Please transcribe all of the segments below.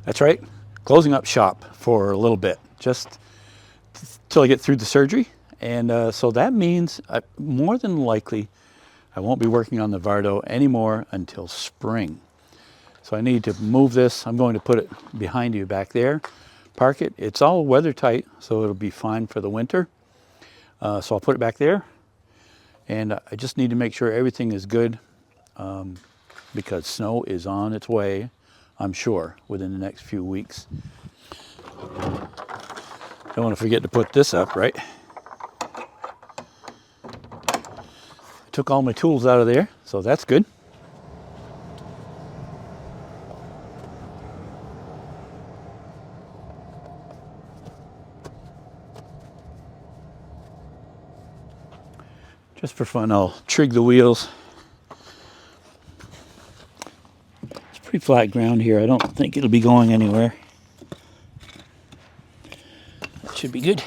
That's right, closing up shop for a little bit, just till I get through the surgery. And so that means more than likely I won't be working on the vardo anymore until spring. So I need to move this. I'm going to put it behind you back there, park it. It's all weather tight, so it'll be fine for the winter. So I'll put it back there. And I just need to make sure everything is good because snow is on its way, I'm sure, within the next few weeks. Don't want to forget to put this up, right? Took all my tools out of there, so that's good. Just for fun, I'll trig the wheels. It's pretty flat ground here. I don't think it'll be going anywhere. That should be good.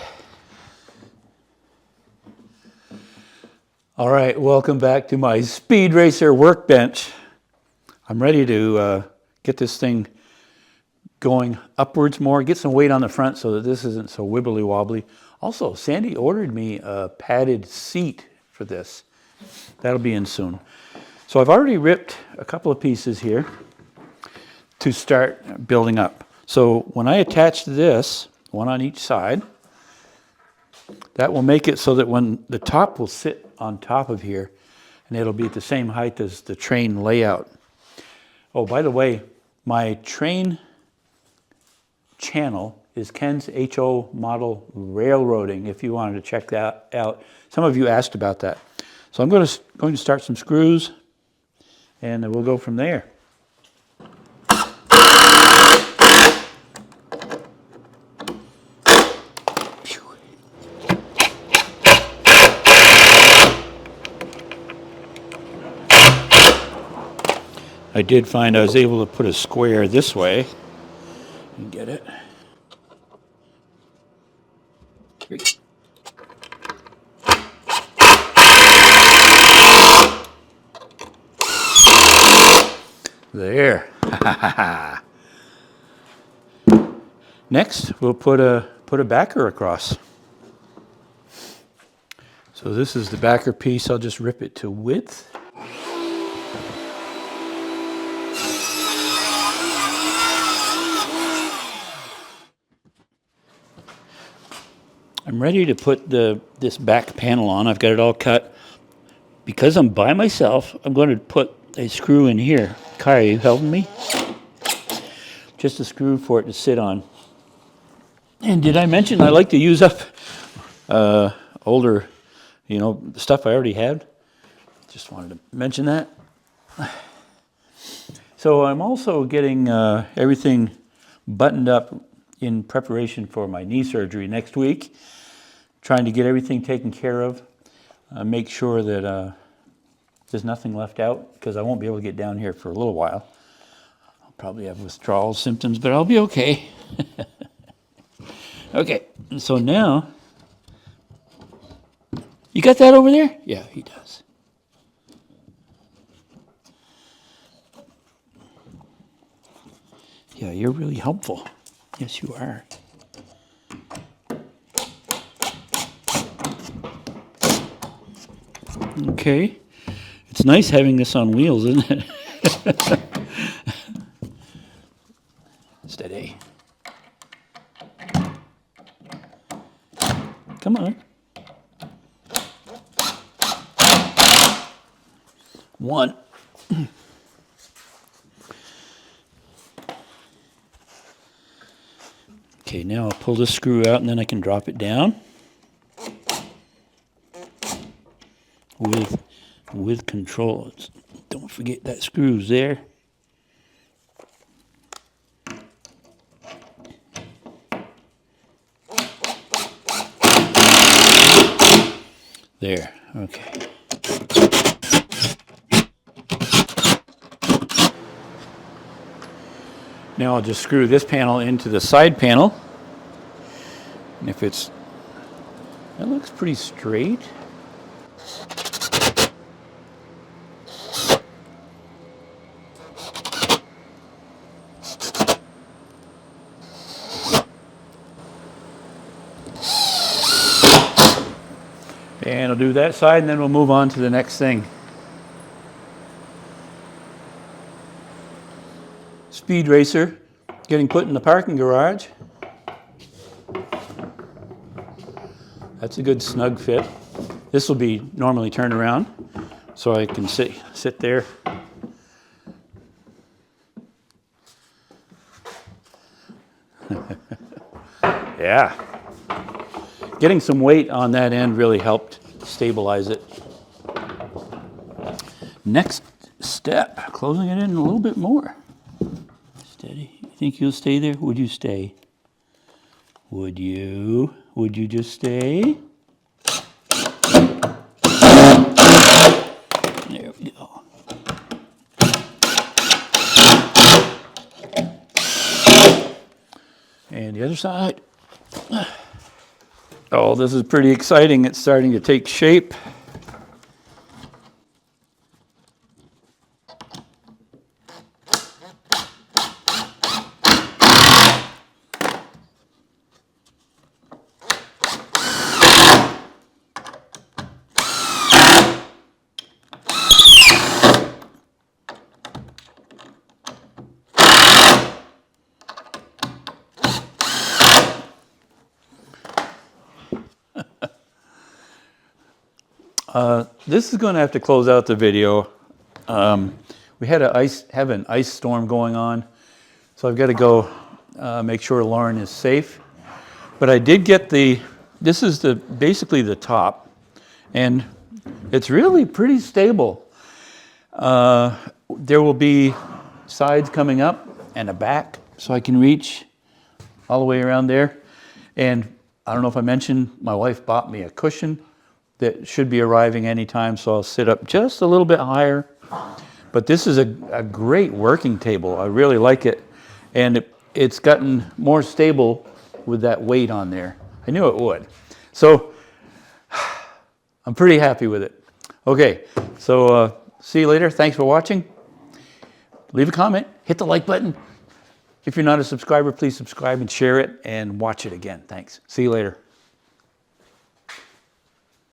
All right, welcome back to my Speed Racer workbench. I'm ready to get this thing going upwards more, get some weight on the front so that this isn't so wibbly wobbly. Also, Sandy ordered me a padded seat for this. That'll be in soon. So I've already ripped a couple of pieces here to start building up. So when I attach this, one on each side, that will make it so that when the top will sit on top of here, and it'll be at the same height as the train layout. Oh, by the way, my train channel is Ken's HO Model Railroading, if you wanted to check that out. Some of you asked about that. So I'm going to start some screws, and we'll go from there. I did find I was able to put a square this way and get it. There. Next, we'll put a backer across. So this is the backer piece. I'll just rip it to width. I'm ready to put this back panel on. I've got it all cut. Because I'm by myself, I'm going to put a screw in here. Kai, are you helping me? Just a screw for it to sit on. And did I mention I like to use up older, stuff I already had? Just wanted to mention that. So I'm also getting everything buttoned up in preparation for my knee surgery next week. Trying to get everything taken care of. Make sure that there's nothing left out because I won't be able to get down here for a little while. I'll probably have withdrawal symptoms, but I'll be okay. Okay, so now, you got that over there? Yeah, he does. Yeah, you're really helpful. Yes, you are. Okay. It's nice having this on wheels, isn't it? Steady. Come on. One. Okay, now I'll pull this screw out and then I can drop it down with control. Don't forget that screw's there. There, okay. Now I'll just screw this panel into the side panel. And if that looks pretty straight. And I'll do that side, and then we'll move on to the next thing. Speed Racer getting put in the parking garage. That's a good snug fit. This will be normally turned around, so I can sit there. Yeah. Getting some weight on that end really helped stabilize it. Next step, closing it in a little bit more. Steady. You think you'll stay there? Would you stay? Would you? Would you just stay? There we go. And the other side. Oh, this is pretty exciting. It's starting to take shape. This is going to have to close out the video. We had an ice storm going on, so I've got to go make sure Lauren is safe. But I did get this is basically the top, and it's really pretty stable. There will be sides coming up and a back, so I can reach all the way around there. And I don't know if I mentioned, my wife bought me a cushion that should be arriving anytime, so I'll sit up just a little bit higher. But this is a great working table. I really like it. And it's gotten more stable with that weight on there. I knew it would. So I'm pretty happy with it. Okay, so see you later. Thanks for watching. Leave a comment, hit the like button. If you're not a subscriber, please subscribe and share it and watch it again. Thanks. See you later.